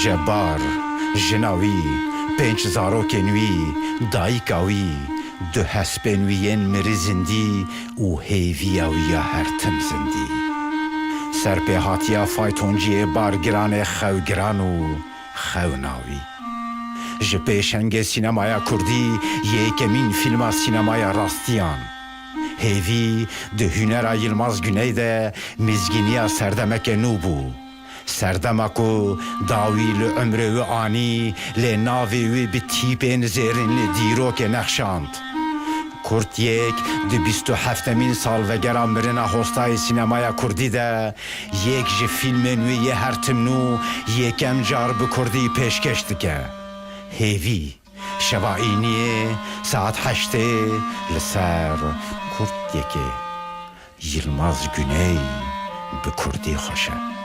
جبار جناوی پنج زاروکên wî dayîka wî du hespên wî yên mirî zindî û hêviya wî ya her tim zindî serpê hatiya faytonciyê bargiranê xewgiran û xewna wî ji pêşengê sînemaya Kurdî yêkemîn fîlma sînemaya rastiyan hêvî di Hünera Yılmaz Güney de mizgîniya serdemekê nû bû serdema ku dawî li ömrê wî anî lê navê wî bi tîpên zêrin li dîrokê nexşand Kurt yek di 27 salvegera mirina hostayê sînemaya Kurdî de yek ji fîlmên wî yê her tim nû yêkem car bi Kurdî pêşkeş dike hêvî şeva îniyê saet 8 li ser Kurt yekê Yılmaz Güney bi Kurdî xweş e